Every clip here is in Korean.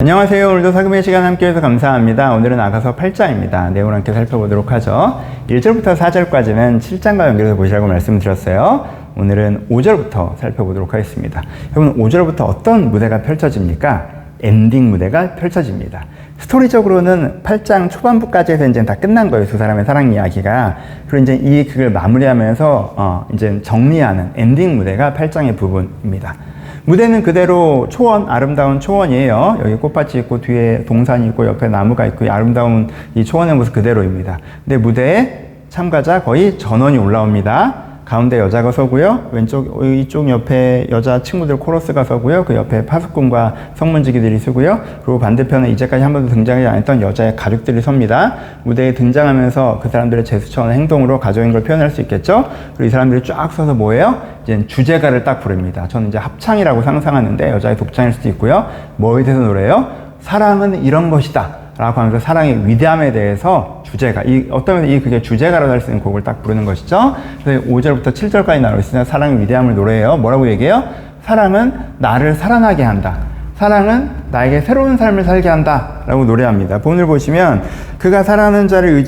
안녕하세요. 오늘도 사금의 시간 함께해서 감사합니다. 오늘은 아가서 8장입니다. 내용을 함께 살펴보도록 하죠. 1절부터 4절까지는 7장과 연결해서 보시라고 말씀드렸어요. 오늘은 5절부터 살펴보도록 하겠습니다. 여러분, 5절부터 어떤 무대가 펼쳐집니까? 엔딩 무대가 펼쳐집니다. 스토리적으로는 8장 초반부까지 해서 이제 다 끝난 거예요. 두 사람의 사랑 이야기가. 그리고 이제 그걸 마무리하면서 이제 정리하는 엔딩 무대가 8장의 부분입니다. 무대는 그대로 초원, 아름다운 초원이에요. 여기 꽃밭이 있고 뒤에 동산이 있고 옆에 나무가 있고 이 아름다운 이 초원의 모습 그대로입니다. 근데 무대에 참가자 거의 전원이 올라옵니다. 가운데 여자가 서고요. 이쪽 옆에 여자 친구들 코러스가 서고요. 그 옆에 파수꾼과 성문지기들이 서고요. 그리고 반대편에 이제까지 한 번도 등장하지 않았던 여자의 가족들이 섭니다. 무대에 등장하면서 그 사람들의 제스처나 행동으로 가족인 걸 표현할 수 있겠죠. 그리고 이 사람들이 쫙 서서 뭐예요? 이제 주제가를 딱 부릅니다. 저는 이제 합창이라고 상상하는데 여자의 독창일 수도 있고요. 뭐에 대해서 노래요? 사랑은 이런 것이다 라고 하면서 사랑의 위대함에 대해서 주제가, 어떤 면에서 그게 주제가라고 할 수 있는 곡을 딱 부르는 것이죠. 그래서 5절부터 7절까지 나오고 있으면 사랑의 위대함을 노래해요. 뭐라고 얘기해요? 사랑은 나를 살아나게 한다. 사랑은 나에게 새로운 삶을 살게 한다 라고 노래합니다. 본을 보시면 그의 사랑하는 자를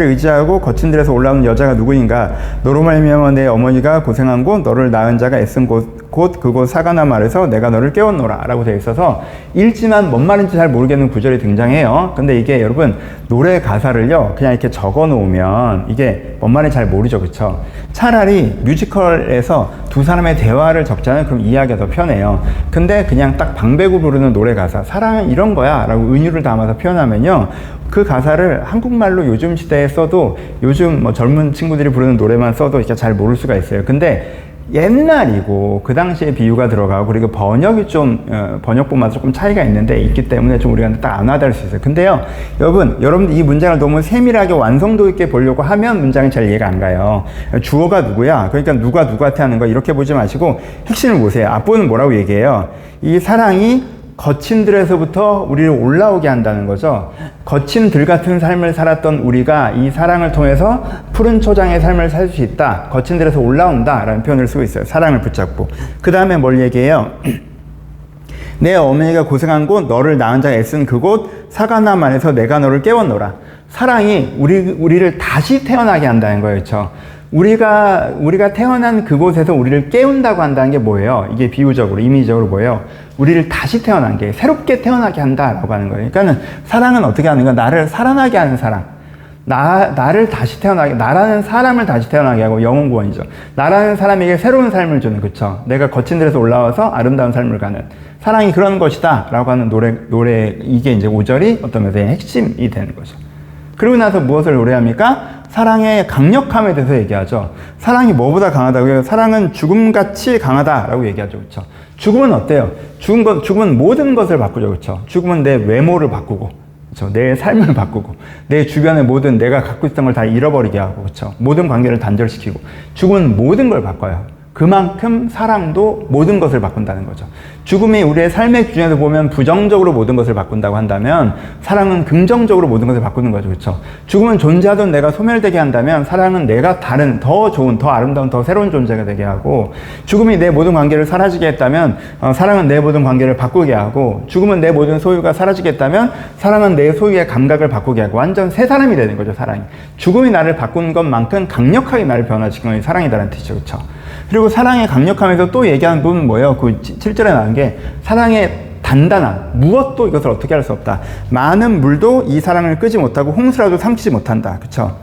의지하고 거친 들에서 올라오는 여자가 누구인가? 너로 말미암아 내 어머니가 고생한 곳, 너를 낳은 자가 애쓴 곳 그곳 사가나 말에서 내가 너를 깨웠노라 라고 되어 있어서 읽지만 뭔 말인지 잘 모르겠는 구절이 등장해요. 근데 이게 여러분 노래 가사를요 그냥 이렇게 적어 놓으면 이게 뭔 말인지 잘 모르죠, 그쵸? 차라리 뮤지컬에서 두 사람의 대화를 적잖아요. 그럼 이해하기가 더 편해요. 근데 그냥 딱 방배구 부르는 노래 가사, 사랑은 이런 거야 라고 은유를 담아서 표현하면요 그 가사를 한국말로 요즘 시대에 써도 요즘 뭐 젊은 친구들이 부르는 노래만 써도 이렇게 잘 모를 수가 있어요. 근데 옛날이고 그 당시에 비유가 들어가고 그리고 번역이 좀 번역본마다 조금 차이가 있기 때문에 좀 우리가 딱 안 와닿을 수 있어요. 근데요 여러분들 이 문장을 너무 세밀하게 완성도 있게 보려고 하면 문장이 잘 이해가 안 가요. 주어가 누구야? 그러니까 누가 누구한테 하는 거 이렇게 보지 마시고 핵심을 보세요. 앞부분은 뭐라고 얘기해요? 이 사랑이 거친 들에서부터 우리를 올라오게 한다는 거죠. 거친 들 같은 삶을 살았던 우리가 이 사랑을 통해서 푸른 초장의 삶을 살 수 있다. 거친 들에서 올라온다 라는 표현을 쓰고 있어요. 사랑을 붙잡고. 그 다음에 뭘 얘기해요? 내 어머니가 고생한 곳, 너를 낳은 자가 애쓴 그곳, 사가나 만에서 내가 너를 깨웠노라. 사랑이 우리를 다시 태어나게 한다는 거예요. 그렇죠? 우리가 태어난 그곳에서 우리를 깨운다고 한다는 게 뭐예요? 이게 비유적으로, 이미지적으로 뭐예요? 우리를 다시 태어난 게, 새롭게 태어나게 한다라고 하는 거예요. 그러니까는 사랑은 어떻게 하는가? 나를 살아나게 하는 사랑. 나를 다시 태어나게, 나라는 사람을 다시 태어나게 하고 영혼 구원이죠. 나라는 사람에게 새로운 삶을 주는, 그쵸? 내가 거친 데서 올라와서 아름다운 삶을 가는. 사랑이 그런 것이다. 라고 하는 노래, 이게 이제 5절이 어떤 면에서 핵심이 되는 거죠. 그리고 나서 무엇을 노래합니까? 사랑의 강력함에 대해서 얘기하죠. 사랑이 뭐보다 강하다고요? 사랑은 죽음같이 강하다라고 얘기하죠. 그렇죠? 죽음은 어때요? 죽음은 모든 것을 바꾸죠. 그렇죠? 죽음은 내 외모를 바꾸고, 그렇죠? 내 삶을 바꾸고, 내 주변의 모든 내가 갖고 있던 걸 다 잃어버리게 하고, 그렇죠? 모든 관계를 단절시키고, 죽음은 모든 걸 바꿔요. 그만큼 사랑도 모든 것을 바꾼다는 거죠. 죽음이 우리의 삶의 기준에서 보면 부정적으로 모든 것을 바꾼다고 한다면 사랑은 긍정적으로 모든 것을 바꾸는 거죠. 그렇죠? 죽음은 존재하던 내가 소멸되게 한다면 사랑은 내가 다른 더 좋은 더 아름다운 더 새로운 존재가 되게 하고 죽음이 내 모든 관계를 사라지게 했다면 사랑은 내 모든 관계를 바꾸게 하고 죽음은 내 모든 소유가 사라지게 했다면 사랑은 내 소유의 감각을 바꾸게 하고 완전 새 사람이 되는 거죠. 사랑이. 죽음이 나를 바꾸는 것만큼 강력하게 나를 변화시키는 것이 사랑이다라는 뜻이죠. 그렇죠? 그리고 사랑의 강력함에서 또 얘기하는 부분은 뭐예요? 그 7절에 나온 게 사랑의 단단함, 무엇도 이것을 어떻게 할 수 없다. 많은 물도 이 사랑을 끄지 못하고 홍수라도 삼키지 못한다. 그쵸?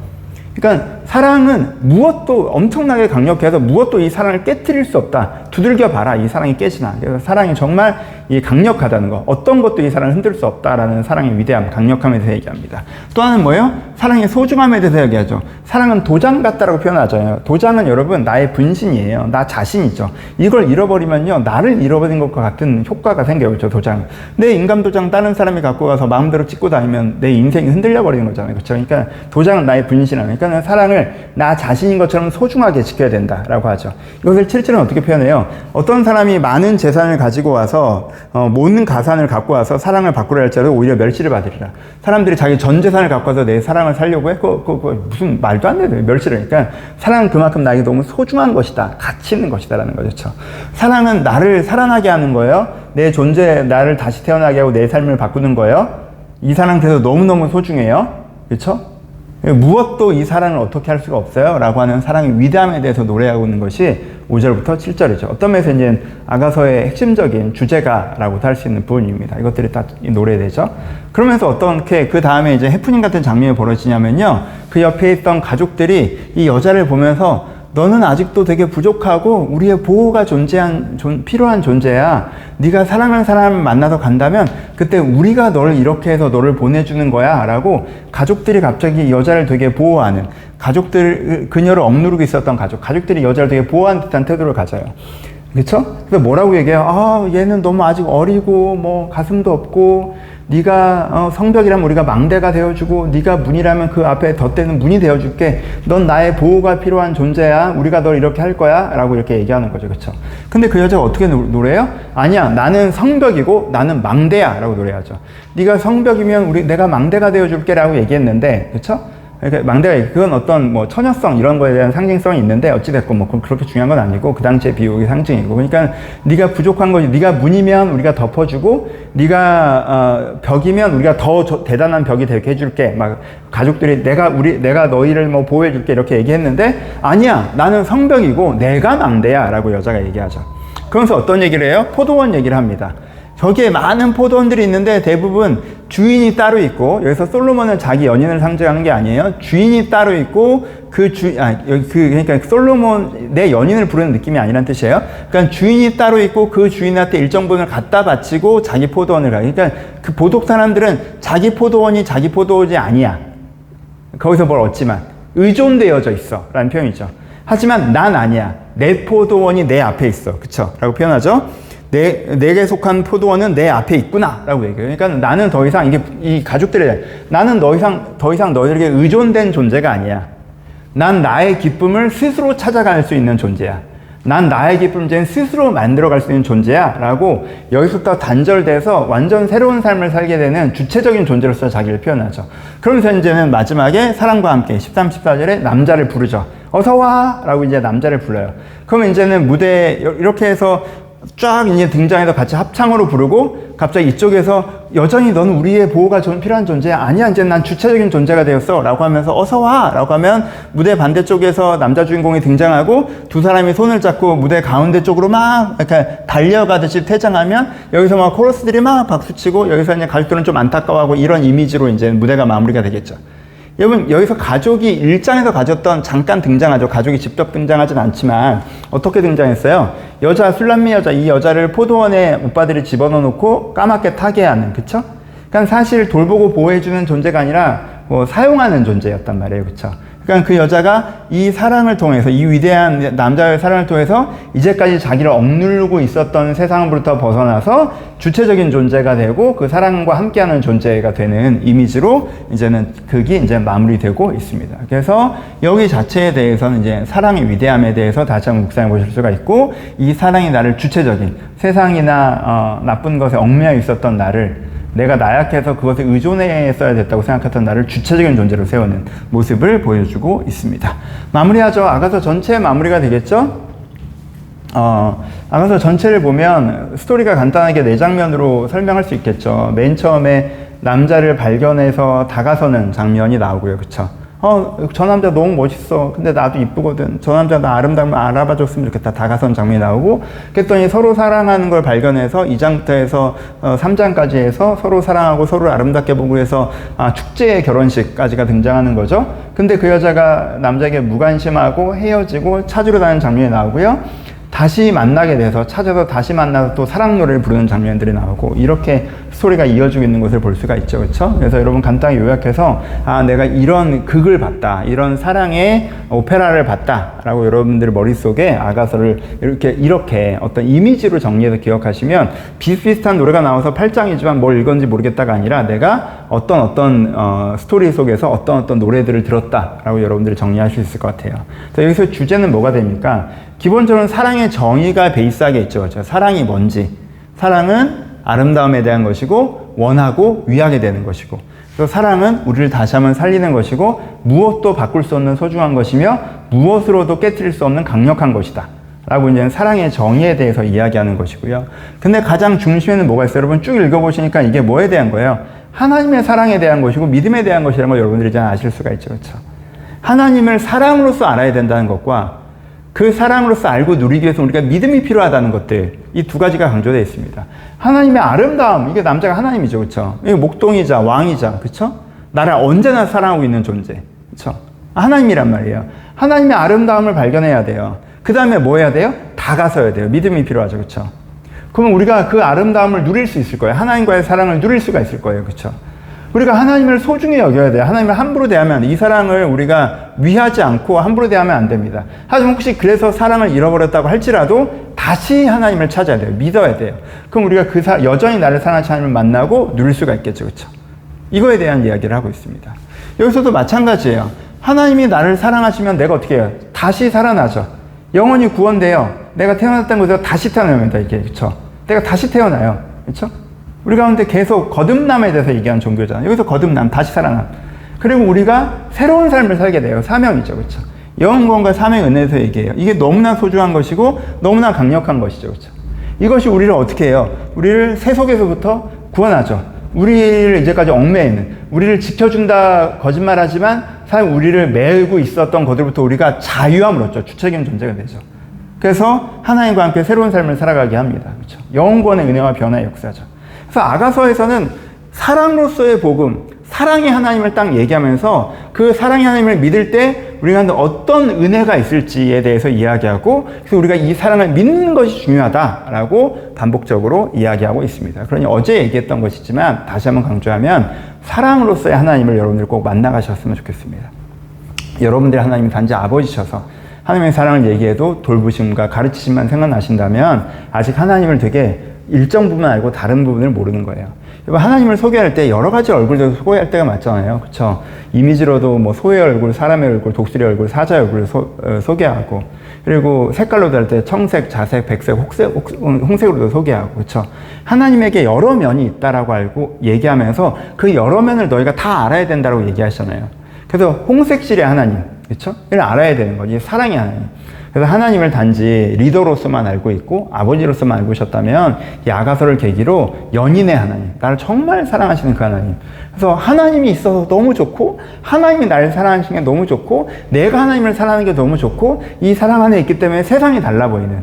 그러니까 사랑은 무엇도 엄청나게 강력해서 무엇도 이 사랑을 깨트릴 수 없다. 두들겨 봐라. 이 사랑이 깨지나. 그래서 사랑이 정말 강력하다는 거. 어떤 것도 이 사랑을 흔들 수 없다라는 사랑의 위대함, 강력함에 대해서 얘기합니다. 또 하나는 뭐예요? 사랑의 소중함에 대해서 얘기하죠. 사랑은 도장 같다라고 표현하잖아요. 도장은 여러분 나의 분신이에요. 나 자신이죠. 이걸 잃어버리면요. 나를 잃어버린 것과 같은 효과가 생겨요. 그렇죠? 도장. 내 인감 도장 다른 사람이 갖고 가서 마음대로 찍고 다니면 내 인생이 흔들려 버리는 거잖아요. 그렇죠? 그러니까 도장은 나의 분신이니까 사랑을 나 자신인 것처럼 소중하게 지켜야 된다라고 하죠. 이것을 7절은 어떻게 표현해요? 뭐냐면요. 어떤 사람이 많은 재산을 가지고 와서 모든 가산을 갖고 와서 사랑을 바꾸려 할지라도 오히려 멸시를 받으리라. 사람들이 자기 전 재산을 갖고 와서 내 사랑을 살려고 해? 그거 무슨 말도 안 되는 멸시를. 그러니까 사랑은 그만큼 나에게 너무 소중한 것이다. 가치 있는 것이다라는 거죠. 사랑은 나를 살아나게 하는 거예요. 내 존재, 나를 다시 태어나게 하고 내 삶을 바꾸는 거예요. 이 사랑 그래서 너무너무 소중해요. 그렇죠? 무엇도 이 사랑을 어떻게 할 수가 없어요 라고 하는 사랑의 위대함에 대해서 노래하고 있는 것이 5절부터 7절이죠. 어떤 면에서 이제 아가서의 핵심적인 주제가라고도 할 수 있는 부분입니다. 이것들이 다 노래되죠. 그러면서 어떻게 그 다음에 이제 해프닝 같은 장면이 벌어지냐면요. 그 옆에 있던 가족들이 이 여자를 보면서 너는 아직도 되게 부족하고 우리의 보호가 필요한 존재야. 네가 사랑하는 사람을 만나서 간다면 그때 우리가 너를 이렇게 해서 너를 보내주는 거야 라고 가족들이 갑자기 여자를 되게 보호하는, 그녀를 억누르고 있었던 가족들이 여자를 되게 보호하는 듯한 태도를 가져요. 그렇죠? 그래서 뭐라고 얘기해요? 얘는 너무 아직 어리고 뭐 가슴도 없고 네가 성벽이라면 우리가 망대가 되어주고 네가 문이라면 그 앞에 덧대는 문이 되어줄게. 넌 나의 보호가 필요한 존재야. 우리가 널 이렇게 할 거야 라고 이렇게 얘기하는 거죠. 그렇죠? 근데 그 여자가 어떻게 노래해요? 아니야, 나는 성벽이고 나는 망대야 라고 노래하죠. 네가 성벽이면 내가 망대가 되어줄게 라고 얘기했는데, 그렇죠? 그러니까 망대가, 그건 어떤 뭐 처녀성 이런 거에 대한 상징성이 있는데 어찌됐건 뭐 그렇게 중요한 건 아니고 그 당시의 비유의 상징이고, 그러니까 네가 부족한 것이, 네가 문이면 우리가 덮어주고 네가 벽이면 우리가 더 대단한 벽이 되게 해줄게. 막 가족들이 내가 너희를 뭐 보호해줄게 이렇게 얘기했는데, 아니야, 나는 성벽이고 내가 망대야 라고 여자가 얘기하죠. 그러면서 어떤 얘기를 해요? 포도원 얘기를 합니다. 저기에 많은 포도원들이 있는데 대부분 주인이 따로 있고, 여기서 솔로몬은 자기 연인을 상징하는 게 아니에요. 주인이 따로 있고 그러니까 솔로몬 내 연인을 부르는 느낌이 아니란 뜻이에요. 그러니까 주인이 따로 있고 그 주인한테 일정 부분을 갖다 바치고 자기 포도원을 가. 그러니까 그 보독 사람들은 자기 포도원이 아니야. 거기서 뭘 얻지만 의존되어져 있어 라는 표현이죠. 하지만 난 아니야. 내 포도원이 내 앞에 있어. 그쵸? 라고 표현하죠. 내게 속한 포도원은 내 앞에 있구나 라고 얘기해요. 그러니까 나는 더 이상, 이 가족들이, 나는 더 이상 너희에게 의존된 존재가 아니야. 난 나의 기쁨을 스스로 찾아갈 수 있는 존재야. 난 나의 기쁨을 이제 스스로 만들어갈 수 있는 존재야 라고 여기서부터 단절돼서 완전 새로운 삶을 살게 되는 주체적인 존재로서 자기를 표현하죠. 그러면서 이제는 마지막에 사랑과 함께 13, 14절에 남자를 부르죠. 어서 와 라고 이제 남자를 불러요. 그러면 이제는 무대에 이렇게 해서 쫙 이제 등장해서 같이 합창으로 부르고, 갑자기 이쪽에서 여전히 너는 우리의 보호가 필요한 존재야. 아니야, 이제 난 주체적인 존재가 되었어 라고 하면서 어서 와 라고 하면 무대 반대쪽에서 남자 주인공이 등장하고 두 사람이 손을 잡고 무대 가운데 쪽으로 막 이렇게 달려가듯이 퇴장하면 여기서 막 코러스들이 막 박수치고, 여기서 이제 가족들은 좀 안타까워하고, 이런 이미지로 이제 무대가 마무리가 되겠죠. 여러분, 여기서 가족이 1장에서 가졌던, 잠깐 등장하죠. 가족이 직접 등장하진 않지만 어떻게 등장했어요? 술남미 여자, 이 여자를 포도원에 오빠들이 집어넣어 놓고 까맣게 타게 하는, 그쵸? 그러니까 사실 돌보고 보호해주는 존재가 아니라 뭐 사용하는 존재였단 말이에요. 그쵸? 그러니까 그 여자가 이 사랑을 통해서, 이 위대한 남자의 사랑을 통해서 이제까지 자기를 억누르고 있었던 세상으로부터 벗어나서 주체적인 존재가 되고 그 사랑과 함께하는 존재가 되는 이미지로 이제는 극이 이제 마무리되고 있습니다. 그래서 여기 자체에 대해서는 이제 사랑의 위대함에 대해서 다시 한번 묵상해 보실 수가 있고, 이 사랑이 나를 주체적인, 세상이나 나쁜 것에 얽매여 있었던 나를, 내가 나약해서 그것에 의존했어야 됐다고 생각했던 나를 주체적인 존재로 세우는 모습을 보여주고 있습니다. 마무리하죠. 아가서 전체의 마무리가 되겠죠? 아가서 전체를 보면 스토리가 간단하게 4장면으로 설명할 수 있겠죠. 맨 처음에 남자를 발견해서 다가서는 장면이 나오고요. 그쵸? 저 남자 너무 멋있어. 근데 나도 이쁘거든. 저 남자 나 아름다우면 알아봐줬으면 좋겠다. 다가선 장면이 나오고, 그랬더니 서로 사랑하는 걸 발견해서 2장부터 해서 3장까지 해서 서로 사랑하고 서로 아름답게 보고 해서 축제의 결혼식까지가 등장하는 거죠. 근데 그 여자가 남자에게 무관심하고 헤어지고 찾으러 다니는 장면이 나오고요. 다시 만나게 돼서 찾아서 다시 만나서 또 사랑 노래를 부르는 장면들이 나오고, 이렇게 스토리가 이어지고 있는 것을 볼 수가 있죠. 그렇죠? 그래서 여러분 간단히 요약해서 내가 이런 극을 봤다, 이런 사랑의 오페라를 봤다 라고 여러분들 머릿속에 아가서를 이렇게 어떤 이미지로 정리해서 기억하시면, 비슷비슷한 노래가 나와서 8장이지만 뭘 읽었는지 모르겠다가 아니라 내가 어떤 스토리 속에서 어떤 노래들을 들었다 라고 여러분들이 정리하실 수 있을 것 같아요. 그래서 여기서 주제는 뭐가 됩니까? 기본적으로 사랑의 정의가 베이스하게 있죠. 그렇죠? 사랑이 뭔지. 사랑은 아름다움에 대한 것이고 원하고 위하게 되는 것이고, 그래서 사랑은 우리를 다시 한번 살리는 것이고 무엇도 바꿀 수 없는 소중한 것이며 무엇으로도 깨트릴 수 없는 강력한 것이다 라고 이제 사랑의 정의에 대해서 이야기하는 것이고요. 근데 가장 중심에는 뭐가 있어요? 여러분 쭉 읽어보시니까 이게 뭐에 대한 거예요? 하나님의 사랑에 대한 것이고 믿음에 대한 것이라는 걸 여러분들이 이제 아실 수가 있죠. 그렇죠? 하나님을 사랑으로서 알아야 된다는 것과 그 사랑으로서 알고 누리기 위해서 우리가 믿음이 필요하다는 것들, 이 두 가지가 강조되어 있습니다. 하나님의 아름다움, 이게 남자가 하나님이죠. 그렇죠? 이게 목동이자 왕이자, 그렇죠? 나를 언제나 사랑하고 있는 존재, 그렇죠? 하나님이란 말이에요. 하나님의 아름다움을 발견해야 돼요. 그 다음에 뭐 해야 돼요? 다가서야 돼요. 믿음이 필요하죠. 그렇죠? 그러면 우리가 그 아름다움을 누릴 수 있을 거예요. 하나님과의 사랑을 누릴 수가 있을 거예요. 그렇죠? 우리가 하나님을 소중히 여겨야 돼요. 하나님을 함부로 대하면 안 돼요. 이 사랑을 우리가 위하지 않고 함부로 대하면 안 됩니다. 하지만 혹시 그래서 사랑을 잃어버렸다고 할지라도 다시 하나님을 찾아야 돼요. 믿어야 돼요. 그럼 우리가 여전히 나를 사랑하는 하나님을 만나고 누릴 수가 있겠죠. 그렇죠? 이거에 대한 이야기를 하고 있습니다. 여기서도 마찬가지예요. 하나님이 나를 사랑하시면 내가 어떻게 해요? 다시 살아나죠. 영원히 구원돼요. 내가 태어났던 곳에서 다시 태어납니다. 이게, 그렇죠? 내가 다시 태어나요. 그렇죠? 우리 가운데 계속 거듭남에 대해서 얘기하는 종교잖아요. 여기서 거듭남, 다시 살아남. 그리고 우리가 새로운 삶을 살게 돼요. 사명이죠. 그렇죠? 영원과 사명 은혜에서 얘기해요. 이게 너무나 소중한 것이고 너무나 강력한 것이죠. 그렇죠? 이것이 우리를 어떻게 해요? 우리를 세속에서부터 구원하죠. 우리를 이제까지 얽매이는, 우리를 지켜준다 거짓말하지만 사실 우리를 매고 있었던 것들부터 우리가 자유함을 얻죠. 주체적인 존재가 되죠. 그래서 하나님과 함께 새로운 삶을 살아가게 합니다. 그렇죠? 영원의 은혜와 변화의 역사죠. 그래서 아가서에서는 사랑으로서의 복음, 사랑의 하나님을 딱 얘기하면서 그 사랑의 하나님을 믿을 때 우리가 어떤 은혜가 있을지에 대해서 이야기하고, 그래서 우리가 이 사랑을 믿는 것이 중요하다라고 반복적으로 이야기하고 있습니다. 그러니 어제 얘기했던 것이지만 다시 한번 강조하면 사랑으로서의 하나님을 여러분들 꼭 만나가셨으면 좋겠습니다. 여러분들의 하나님이 단지 아버지셔서 하나님의 사랑을 얘기해도 돌보심과 가르치심만 생각나신다면 아직 하나님을 되게 일정 부분 알고 다른 부분을 모르는 거예요. 하나님을 소개할 때 여러 가지 얼굴들 소개할 때가 많잖아요. 그렇죠? 이미지로도 뭐 소의 얼굴, 사람의 얼굴, 독수리 얼굴, 사자의 얼굴을 소개하고, 그리고 색깔로도 할 때 청색, 자색, 백색, 홍색으로도 소개하고, 그렇죠? 하나님에게 여러 면이 있다라고 알고 얘기하면서 그 여러 면을 너희가 다 알아야 된다고 얘기하시잖아요. 그래서 홍색실의 하나님, 그렇죠? 이걸 알아야 되는 거지. 사랑의 하나님. 그래서 하나님을 단지 리더로서만 알고 있고 아버지로서만 알고 있었다면 이 아가서를 계기로 연인의 하나님, 나를 정말 사랑하시는 그 하나님, 그래서 하나님이 있어서 너무 좋고 하나님이 나를 사랑하시는 게 너무 좋고 내가 하나님을 사랑하는 게 너무 좋고 이 사랑 안에 있기 때문에 세상이 달라 보이는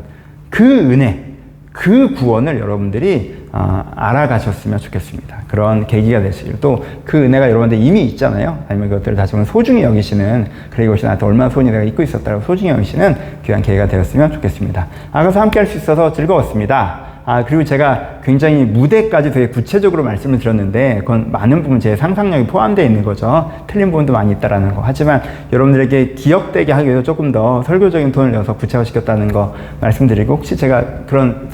그 은혜, 그 구원을 여러분들이 알아가셨으면 좋겠습니다. 그런 계기가 되시길, 또 그 은혜가 여러분들 이미 있잖아요. 아니면 그것들을 다시 한번 소중히 여기시는, 그래 이것이 나한테 얼마나 소중히 내가 잊고 있었다고 소중히 여기시는 귀한 계기가 되었으면 좋겠습니다. 아가서 함께 할 수 있어서 즐거웠습니다. 그리고 제가 굉장히 무대까지 되게 구체적으로 말씀을 드렸는데 그건 많은 부분 제 상상력이 포함되어 있는 거죠. 틀린 부분도 많이 있다라는 거. 하지만 여러분들에게 기억되게 하기 위해서 조금 더 설교적인 톤을 내서 구체화시켰다는 거 말씀드리고, 혹시 제가 그런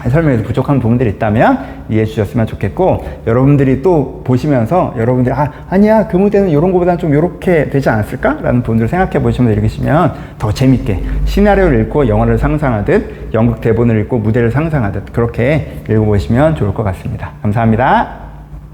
설명에서 부족한 부분들이 있다면 이해해 주셨으면 좋겠고, 여러분들이 또 보시면서 여러분들이 아니야 그 무대는 이런 거보다는 좀 이렇게 되지 않았을까? 라는 부분들을 생각해 보시면서 읽으시면 더 재밌게 시나리오를 읽고 영화를 상상하듯 연극 대본을 읽고 무대를 상상하듯 그렇게 읽어보시면 좋을 것 같습니다. 감사합니다.